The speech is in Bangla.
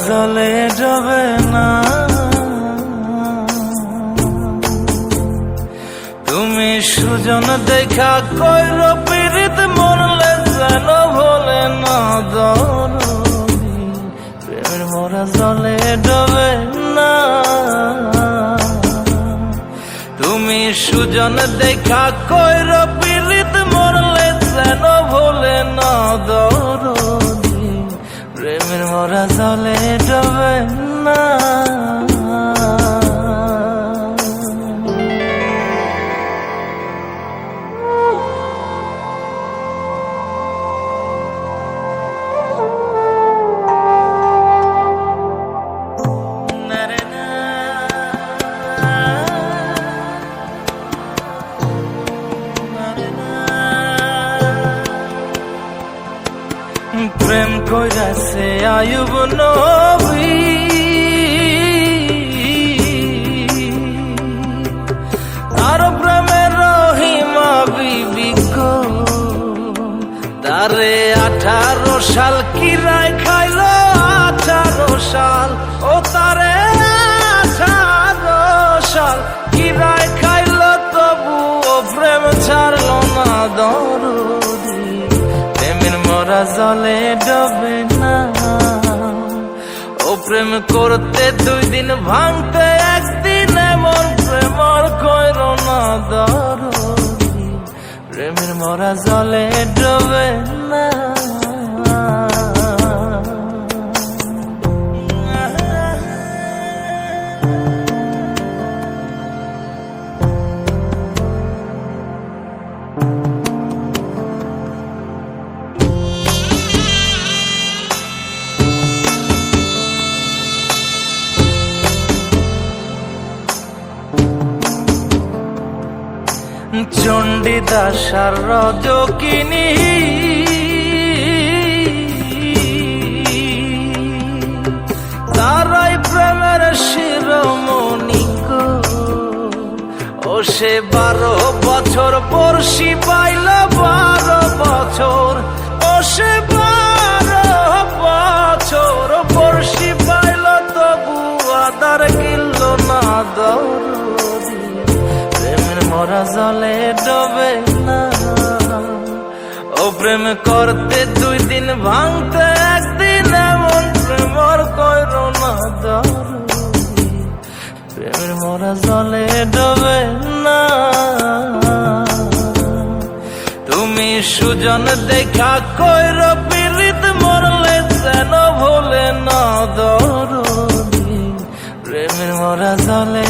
জলে ডবে না। তুমি সুজন দেখা কইর পীড়িত মরলে যেন ভোলে না দরদি, প্রেমের মরা জলে ডবে না। তুমি সুজন দেখা কইর পীড়িত মরলে যেন ভোলে না দরদি, প্রেমের মরা জলে ডবে না। প্রেম কইরাছে আয়ুব নবী, আর প্রেমের রহিমা বিবি গো, তারে 18 সাল কিরায় খাইল 18 সাল, ও তারে 18 সাল কিরায় খাইল, তবু ও প্রেম ছাড়ল না দরদি, প্রেমের মরা জলে ডবে না। ও প্রেম করতে 2 দিন ভাঙতে 1 দিন, এমন প্রেমর কইর না দরদি, প্রেমের মরা জলে ডবে না। চণ্ডীদাস আর রজকিনী, তারাই প্রেমের শিরোমণি গো, ও সে 12 বছর পড়শি পাইল 12 বছর, ও সে 12 বছর পড়শি পাইল, তবু আদার কিল্ল না দরদি, প্রেমের মরা জলে ডবে না। ও প্রেম করতে 2 দিন ভাঙতে 1 দিন, এমন প্রেমর কইর না দরদি, প্রেমের মরা জলে ডবে না। তুমি সুজন দেখা কইর পীড়িত মরলে যেন ভোলে না দরদি, প্রেমের মরা জলে